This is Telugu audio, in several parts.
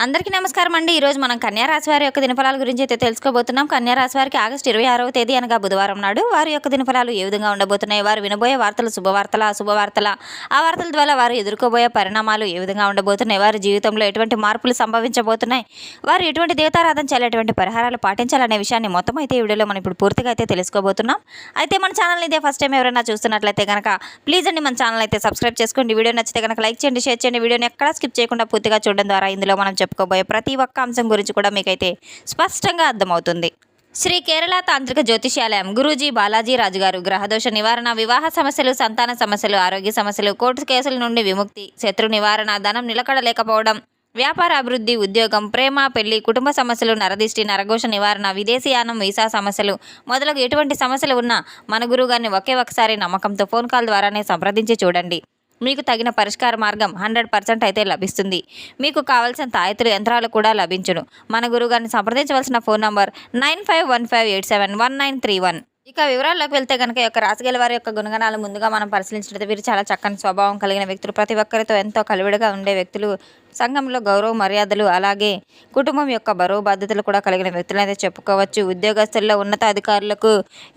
అందరికీ నమస్కారం అండి. ఈరోజు మనం కన్యా రాశి వారి యొక్క దినఫలాల గురించి అయితే తెలుసుకోబోతున్నాం. కన్యా రాశి వారికి ఆగస్టు 26వ తేదీ అనగా బుధవారం నాడు వారి యొక్క దినఫలాలు ఏ విధంగా ఉండబోతున్నాయి, వారు వినబోయే వార్తలు శుభవార్తల అశుభవార్తల, ఆ వార్తల ద్వారా వారు ఎదుర్కోబోయే పరిణామాలు ఏ విధంగా ఉండబోతున్నాయి, వారి జీవితంలో ఎటువంటి మార్పులు సంభవించబోతున్నాయి, వారు ఎటువంటి దేవతారాధన చేయాలి, ఎటువంటి పరిహారాలు పాటించాలనే విషయాన్ని మొత్తం అయితే ఈ వీడియోలో మనం ఇప్పుడు పూర్తిగా అయితే తెలుసుకోబోతున్నాం. అయితే మన ఛానల్ ఇదే ఫస్ట్ టైం ఎవరైనా చూస్తున్నట్లయితే కనుక ప్లీజ్ అండి మన ఛానల్ అయితే సబ్స్క్రైబ్ చేసుకోండి. వీడియో నచ్చితే కనుక లైక్ చేయండి, షేర్ చేయండి. వీడియోని ఎక్కడా స్కిప్ చేయకుండా పూర్తిగా చూడడం ద్వారా ఇందులో మనం చెప్పుకోబోయే ప్రతి ఒక్క అంశం గురించి కూడా మీకైతే స్పష్టంగా అర్థమవుతుంది. శ్రీ కేరళ తాంత్రిక జ్యోతిష్యాలయం గురూజీ బాలాజీ రాజు గారు గ్రహదోష నివారణ, వివాహ సమస్యలు, సంతాన సమస్యలు, ఆరోగ్య సమస్యలు, కోర్టు కేసుల నుండి విముక్తి, శత్రు నివారణ, ధనం నిలకడ లేకపోవడం, వ్యాపార అభివృద్ధి, ఉద్యోగం, ప్రేమ, పెళ్లి, కుటుంబ సమస్యలు, నరదిష్టి, నరఘోష నివారణ, విదేశీయానం, వీసా సమస్యలు మొదలగు ఎటువంటి సమస్యలు ఉన్నా మన గురువుగారిని ఒకే ఒకసారి నమ్మకంతో ఫోన్ కాల్ ద్వారానే సంప్రదించి చూడండి. మీకు తగిన పరిష్కార మార్గం 100% అయితే లభిస్తుంది. మీకు కావాల్సిన తాయెత్తులు యంత్రాలు కూడా లభించును. మన గురువుగారిని సంప్రదించవలసిన ఫోన్ నంబర్ 9515871931. ఇక వివరాల్లోకి వెళ్తే కనుక యొక్క రాశిగల వారి యొక్క గుణగణాలు ముందుగా మనం పరిశీలించినట్లయితే వీరు చాలా చక్కని స్వభావం కలిగిన వ్యక్తులు, ప్రతి ఒక్కరితో ఎంతో కలివిడిగా ఉండే వ్యక్తులు, సంఘంలో గౌరవ మర్యాదలు అలాగే కుటుంబం యొక్క బరువు బాధ్యతలు కూడా కలిగిన వ్యక్తులైతే చెప్పుకోవచ్చు. ఉద్యోగస్తుల్లో ఉన్నత అధికారులకు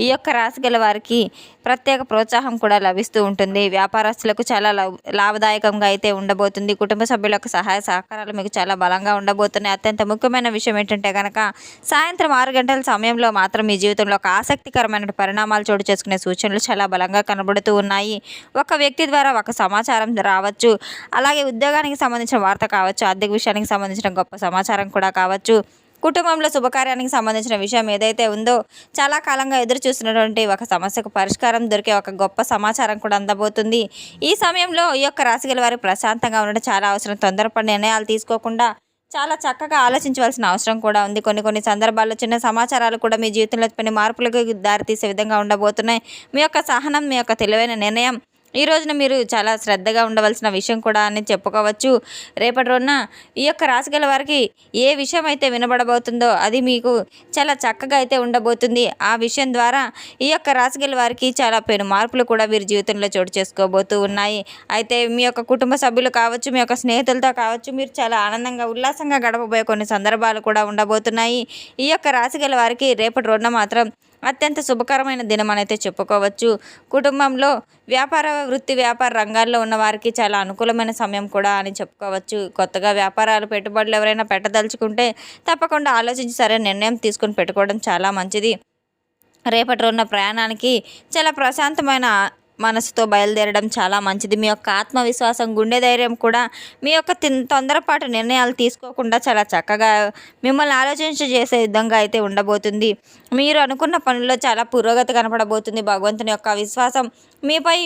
ఈ యొక్క రాశి గల వారికి ప్రత్యేక ప్రోత్సాహం కూడా లభిస్తూ ఉంటుంది. వ్యాపారస్తులకు చాలా లాభదాయకంగా అయితే ఉండబోతుంది. కుటుంబ సభ్యుల యొక్క సహాయ సహకారాలు మీకు చాలా బలంగా ఉండబోతున్నాయి. అత్యంత ముఖ్యమైన విషయం ఏంటంటే కనుక సాయంత్రం 6 గంటల సమయంలో మాత్రం మీ జీవితంలో ఒక ఆసక్తికరమైన పరిణామాలు చోటు చేసుకునే సూచనలు చాలా బలంగా కనబడుతూ ఉన్నాయి. ఒక వ్యక్తి ద్వారా ఒక సమాచారం రావచ్చు, అలాగే ఉద్యోగానికి సంబంధించిన వార్త కావచ్చు, ఆర్థిక విషయానికి సంబంధించిన గొప్ప సమాచారం కూడా కావచ్చు, కుటుంబంలో శుభకార్యానికి సంబంధించిన విషయం ఏదైతే ఉందో చాలా కాలంగా ఎదురు చూస్తున్నటువంటి ఒక సమస్యకు పరిష్కారం దొరికే ఒక గొప్ప సమాచారం కూడా అందబోతుంది. ఈ సమయంలో ఈ యొక్క రాశి గల వారికి ప్రశాంతంగా ఉండడం చాలా అవసరం. తొందరపడి నిర్ణయాలు తీసుకోకుండా చాలా చక్కగా ఆలోచించవలసిన అవసరం కూడా ఉంది. కొన్ని సందర్భాల్లో చిన్న సమాచారాలు కూడా మీ జీవితంలో కొన్ని మార్పులకు దారితీసే విధంగా ఉండబోతున్నాయి. మీ యొక్క సహనం, మీ యొక్క తెలివైన నిర్ణయం ఈ రోజున మీరు చాలా శ్రద్ధగా ఉండవలసిన విషయం కూడా అని చెప్పుకోవచ్చు. రేపటి రోజున ఈ యొక్క రాశి గల వారికి ఏ విషయం అయితే వినబడబోతుందో అది మీకు చాలా చక్కగా అయితే ఉండబోతుంది. ఆ విషయం ద్వారా ఈ యొక్క రాశి గల వారికి చాలా పెను మార్పులు కూడా వీరి జీవితంలో చోటు చేసుకోబోతూ ఉన్నాయి. అయితే మీ యొక్క కుటుంబ సభ్యులు కావచ్చు, మీ యొక్క స్నేహితులతో కావచ్చు, మీరు చాలా ఆనందంగా ఉల్లాసంగా గడపబోయే కొన్ని సందర్భాలు కూడా ఉండబోతున్నాయి. ఈ యొక్క రాశి గల వారికి రేపటి రోజున మాత్రం అత్యంత శుభకరమైన దినం అయితే చెప్పుకోవచ్చు. కుటుంబంలో వ్యాపార రంగాల్లో ఉన్న వారికి చాలా అనుకూలమైన సమయం కూడా అని చెప్పుకోవచ్చు. కొత్తగా వ్యాపారాలు, పెట్టుబడులు ఎవరైనా పెట్టదలుచుకుంటే తప్పకుండా ఆలోచించి సరైన నిర్ణయం తీసుకొని పెట్టుకోవడం చాలా మంచిది. రేపటి రోజున ప్రయాణానికి చాలా ప్రశాంతమైన మనసుతో బయలుదేరడం చాలా మంచిది. మీ యొక్క ఆత్మవిశ్వాసం, గుండె ధైర్యం కూడా మీ యొక్క తొందరపాటు నిర్ణయాలు తీసుకోకుండా చాలా చక్కగా మిమ్మల్ని ఆలోచించేసే విధంగా అయితే ఉండబోతుంది. మీరు అనుకున్న పనుల్లో చాలా పురోగతి కనపడబోతుంది. భగవంతుని యొక్క విశ్వాసం మీపై,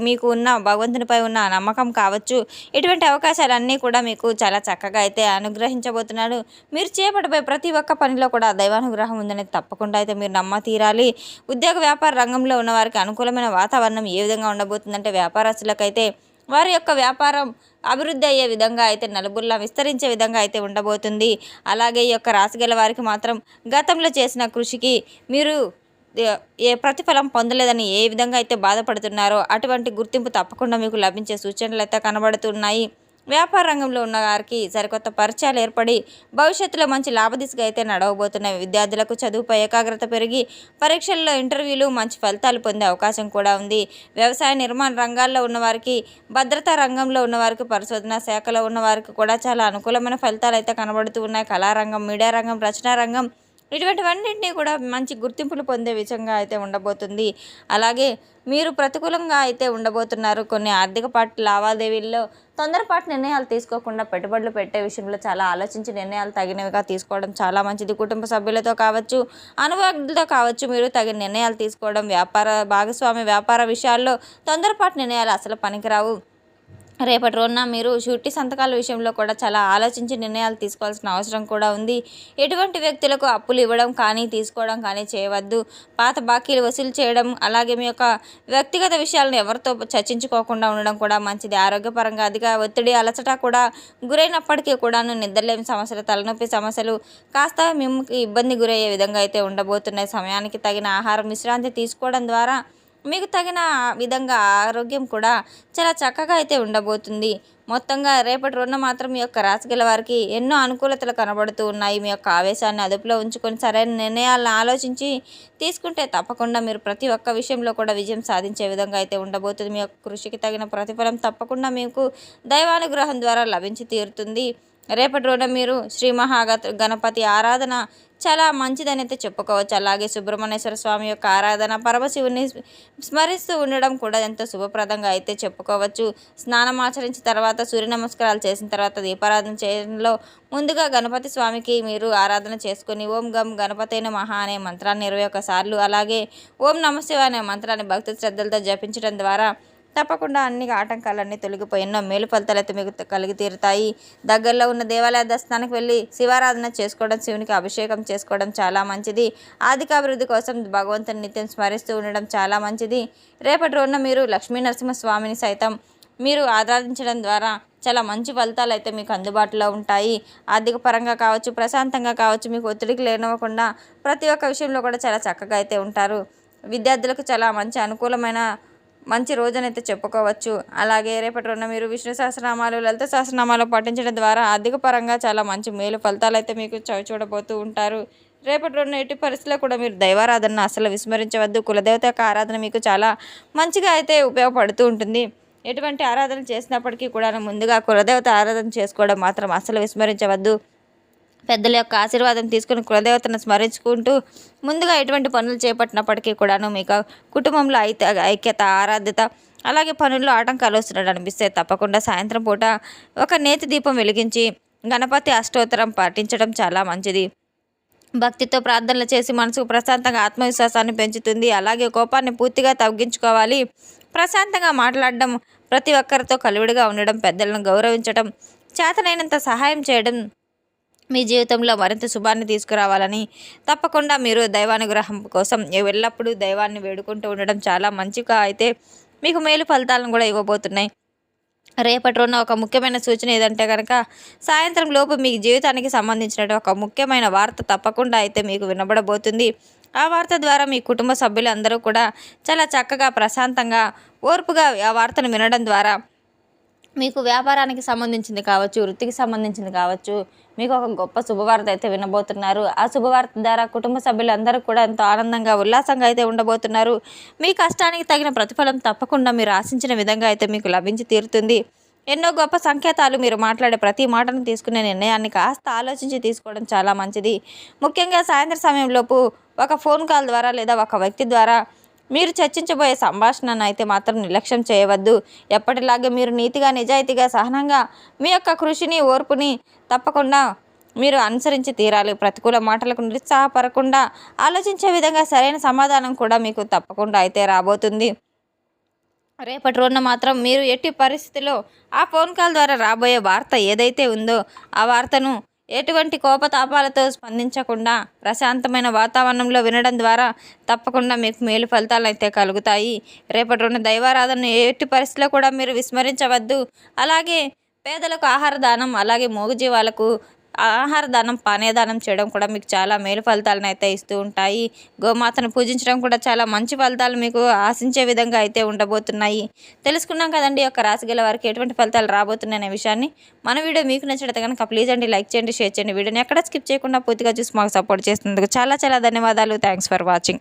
మీకు ఉన్న భగవంతునిపై ఉన్న నమ్మకం కావచ్చు, ఇటువంటి అవకాశాలన్నీ కూడా మీకు చాలా చక్కగా అయితే అనుగ్రహించబోతున్నాడు. మీరు చేపట్టబోయే ప్రతి ఒక్క పనిలో కూడా దైవానుగ్రహం ఉందనేది తప్పకుండా అయితే మీరు నమ్మ తీరాలి. ఉద్యోగ వ్యాపార రంగంలో ఉన్న వారికి అనుకూలమైన వాతావరణం ఏ విధంగా ఉండబోతుందంటే వ్యాపారస్తులకైతే వారి యొక్క వ్యాపారం అభివృద్ధి అయ్యే విధంగా అయితే నలుగురిలా విస్తరించే విధంగా అయితే ఉండబోతుంది. అలాగే ఈ యొక్క రాశి గల వారికి మాత్రం గతంలో చేసిన కృషికి మీరు ఏ ప్రతిఫలం పొందలేదని ఏ విధంగా అయితే బాధపడుతున్నారో అటువంటి గుర్తింపు తప్పకుండా మీకు లభించే సూచనలు అయితే కనబడుతున్నాయి. వ్యాపార రంగంలో ఉన్న వారికి సరికొత్త పరిచయాలు ఏర్పడి భవిష్యత్తులో మంచి లాభదిశగా అయితే నడవబోతున్నాయి. విద్యార్థులకు చదువుపై ఏకాగ్రత పెరిగి పరీక్షల్లో, ఇంటర్వ్యూలు మంచి ఫలితాలు పొందే అవకాశం కూడా ఉంది. వ్యవసాయ నిర్మాణ రంగాల్లో ఉన్నవారికి, భద్రతా రంగంలో ఉన్నవారికి, పరిశోధన శాఖలో ఉన్నవారికి కూడా చాలా అనుకూలమైన ఫలితాలు అయితే కనబడుతూ ఉన్నాయి. కళారంగం, మీడియా రంగం, రచనా రంగం ఇటువంటివన్నింటినీ కూడా మంచి గుర్తింపులు పొందే విధంగా అయితే ఉండబోతుంది. అలాగే మీరు ప్రతికూలంగా అయితే ఉండబోతున్నారు. కొన్ని ఆర్థిక లావాదేవీల్లో తొందరపాటు నిర్ణయాలు తీసుకోకుండా పెట్టుబడులు పెట్టే విషయంలో చాలా ఆలోచించి నిర్ణయాలు తగినవిగా తీసుకోవడం చాలా మంచిది. కుటుంబ సభ్యులతో కావచ్చు, అనుభవజ్ఞులతో కావచ్చు, మీరు తగిన నిర్ణయాలు తీసుకోవడం. వ్యాపార విషయాల్లో తొందరపాటు నిర్ణయాలు అసలు పనికిరావు. రేపటి రోజున మీరు షూరిటీ సంతకాల విషయంలో కూడా చాలా ఆలోచించి నిర్ణయాలు తీసుకోవాల్సిన అవసరం కూడా ఉంది. ఎటువంటి వ్యక్తులకు అప్పులు ఇవ్వడం కానీ, తీసుకోవడం కానీ చేయవద్దు. పాత బాకీలు వసూలు చేయడం, అలాగే మీ యొక్క వ్యక్తిగత విషయాలను ఎవరితో చర్చించుకోకుండా ఉండడం కూడా మంచిది. ఆరోగ్యపరంగా అధిక ఒత్తిడి, అలసట కూడా గురైనప్పటికీ కూడాను నిద్రలేని సమస్యలు, తలనొప్పి సమస్యలు కాస్త మిమ్మల్ని ఇబ్బంది గురయ్యే విధంగా అయితే ఉండబోతున్నాయి. సమయానికి తగిన ఆహారం, విశ్రాంతి తీసుకోవడం ద్వారా మీకు తగిన విధంగా ఆరోగ్యం కూడా చాలా చక్కగా అయితే ఉండబోతుంది. మొత్తంగా రేపటి రోజున మాత్రం మీ యొక్క రాశిగల వారికి ఎన్నో అనుకూలతలు కనబడుతూ ఉన్నాయి. మీ యొక్క ఆవేశాన్ని అదుపులో ఉంచుకొని సరైన నిర్ణయాలను ఆలోచించి తీసుకుంటే తప్పకుండా మీరు ప్రతి ఒక్క విషయంలో కూడా విజయం సాధించే విధంగా అయితే ఉండబోతుంది. మీ యొక్క కృషికి తగిన ప్రతిఫలం తప్పకుండా మీకు దైవానుగ్రహం ద్వారా లభించి తీరుతుంది. రేపటి రోజున మీరు శ్రీ గణపతి ఆరాధన చాలా మంచిదని అయితే చెప్పుకోవచ్చు. అలాగే సుబ్రహ్మణ్యేశ్వర స్వామి యొక్క ఆరాధన, పరమశివుని స్మరిస్తూ ఉండడం కూడా ఎంతో శుభప్రదంగా అయితే చెప్పుకోవచ్చు. స్నానం ఆచరించిన తర్వాత, సూర్య నమస్కారాలు చేసిన తర్వాత దీపారాధన చేయడంలో ముందుగా గణపతి స్వామికి మీరు ఆరాధన చేసుకుని ఓం గం గణపతేన మహా అనే మంత్రాన్ని 21 సార్లు, అలాగే ఓం నమశివాయ అనే మంత్రాన్ని భక్తి శ్రద్ధలతో జపించడం ద్వారా తప్పకుండా అన్ని ఆటంకాలన్నీ తొలగిపోయి ఎన్నో మేలు ఫలితాలు అయితే మీకు కలిగి తీరుతాయి. దగ్గరలో ఉన్న దేవాలయ దర్శనానికి వెళ్ళి శివారాధన చేసుకోవడం, శివునికి అభిషేకం చేసుకోవడం చాలా మంచిది. ఆర్థికాభివృద్ధి కోసం భగవంతుని నిత్యం స్మరిస్తూ ఉండడం చాలా మంచిది. రేపటి రోజున మీరు లక్ష్మీ నరసింహస్వామిని సైతం మీరు ఆరాధించడం ద్వారా చాలా మంచి ఫలితాలు అయితే మీకు అందుబాటులో ఉంటాయి. ఆర్థిక పరంగా కావచ్చు, ప్రశాంతంగా కావచ్చు, మీకు ఒత్తిడికి లేనివ్వకుండా ప్రతి ఒక్క విషయంలో కూడా చాలా చక్కగా అయితే ఉంటారు. విద్యార్థులకు చాలా మంచి రోజునైతే చెప్పుకోవచ్చు. అలాగే రేపటి రోజున మీరు విష్ణు సహస్రనామాలు, లలిత సహస్రనామాలు పఠించడం ద్వారా ఆర్థిక పరంగా చాలా మంచి మేలు ఫలితాలు అయితే మీకు చూడబోతూ ఉంటారు. రేపటి రోజున ఎట్టి పరిస్థితుల్లో కూడా మీరు దైవారాధన అసలు విస్మరించవద్దు. కులదేవత యొక్క ఆరాధన మీకు చాలా మంచిగా అయితే ఉపయోగపడుతూ ఉంటుంది. ఎటువంటి ఆరాధన చేసినప్పటికీ కూడా ముందుగా కులదేవత ఆరాధన చేసుకోవడం మాత్రం అసలు విస్మరించవద్దు. పెద్దల యొక్క ఆశీర్వాదం తీసుకుని కులదేవతను స్మరించుకుంటూ ముందుగా ఎటువంటి పనులు చేపట్టినప్పటికీ కూడాను మీకు కుటుంబంలో ఐక్యత, ఆరాధ్యత, అలాగే పనుల్లో ఆటంకాలు వస్తున్నట్టు అనిపిస్తే తప్పకుండా సాయంత్రం పూట ఒక నేతి దీపం వెలిగించి గణపతి అష్టోత్తరం పాటించడం చాలా మంచిది. భక్తితో ప్రార్థనలు చేసి మనసుకు ప్రశాంతంగా ఆత్మవిశ్వాసాన్ని పెంచుతుంది. అలాగే కోపాన్ని పూర్తిగా తగ్గించుకోవాలి. ప్రశాంతంగా మాట్లాడడం, ప్రతి ఒక్కరితో కలివిడిగా ఉండడం, పెద్దలను గౌరవించడం, చేతనైనంత సహాయం చేయడం మీ జీవితంలో మరింత శుభాన్ని తీసుకురావాలని తప్పకుండా మీరు దైవానుగ్రహం కోసం ఎల్లప్పుడూ దైవాన్ని వేడుకుంటూ ఉండడం చాలా మంచిగా అయితే మీకు మేలు ఫలితాలను కూడా ఇవ్వబోతున్నాయి. రేపటి రోజున ఒక ముఖ్యమైన సూచన ఏదంటే కనుక సాయంత్రం లోపు మీ జీవితానికి సంబంధించిన ఒక ముఖ్యమైన వార్త తప్పకుండా అయితే మీకు వినబడబోతుంది. ఆ వార్త ద్వారా మీ కుటుంబ సభ్యులు అందరూ కూడా చాలా చక్కగా, ప్రశాంతంగా, ఓర్పుగా ఆ వార్తను వినడం ద్వారా మీకు వ్యాపారానికి సంబంధించింది కావచ్చు, వృత్తికి సంబంధించింది కావచ్చు, మీకు ఒక గొప్ప శుభవార్త అయితే వినబోతున్నారు. ఆ శుభవార్త ద్వారా కుటుంబ సభ్యులందరూ కూడా ఎంతో ఆనందంగా, ఉల్లాసంగా అయితే ఉండబోతున్నారు. మీ కష్టానికి తగిన ప్రతిఫలం తప్పకుండా మీరు ఆశించిన విధంగా అయితే మీకు లభించి తీరుతుంది. ఎన్నో గొప్ప సంకేతాలు మీరు మాట్లాడే ప్రతి మాటను తీసుకునే నిర్ణయాన్ని కాస్త ఆలోచించి తీసుకోవడం చాలా మంచిది. ముఖ్యంగా సాయంత్రం సమయంలోపు ఒక ఫోన్ కాల్ ద్వారా లేదా ఒక వ్యక్తి ద్వారా మీరు చర్చించబోయే సంభాషణను అయితే మాత్రం నిర్లక్ష్యం చేయవద్దు. ఎప్పటిలాగే మీరు నీతిగా, నిజాయితీగా, సహనంగా మీ యొక్క కృషిని, ఓర్పుని తప్పకుండా మీరు అనుసరించి తీరాలి. ప్రతికూల మాటలకు నిరుత్సాహపడకుండా ఆలోచించే విధంగా సరైన సమాధానం కూడా మీకు తప్పకుండా అయితే రాబోతుంది. రేపటి రోజున మాత్రం మీరు ఎట్టి పరిస్థితిలో ఆ ఫోన్ కాల్ ద్వారా రాబోయే వార్త ఏదైతే ఉందో ఆ వార్తను ఎటువంటి కోపతాపాలతో స్పందించకుండా ప్రశాంతమైన వాతావరణంలో వినడం ద్వారా తప్పకుండా మీకు మేలు ఫలితాలు అయితే కలుగుతాయి. రేపటి రోజున దైవారాధన ఎట్టి పరిస్థితిలో కూడా మీరు విస్మరించవద్దు. అలాగే పేదలకు ఆహార దానం, అలాగే మూగజీవాలకు ఆహార దానం, పానీయదానం చేయడం కూడా మీకు చాలా మేలు ఫలితాలను అయితే ఇస్తూ ఉంటాయి. గోమాతను పూజించడం కూడా చాలా మంచి ఫలితాలు మీకు ఆశించే విధంగా అయితే ఉండబోతున్నాయి. తెలుసుకున్నాం కదండి యొక్క రాశి గల వారికి ఎటువంటి ఫలితాలు రాబోతున్నాయి అనే విషయాన్ని. మన వీడియో మీకు నచ్చితే కనుక ప్లీజ్ అండి లైక్ చేయండి, షేర్ చేయండి. వీడియోని ఎక్కడ స్కిప్ చేయకుండా పూర్తిగా చూసి మాకు సపోర్ట్ చేస్తున్నందుకు చాలా చాలా ధన్యవాదాలు. Thanks for watching.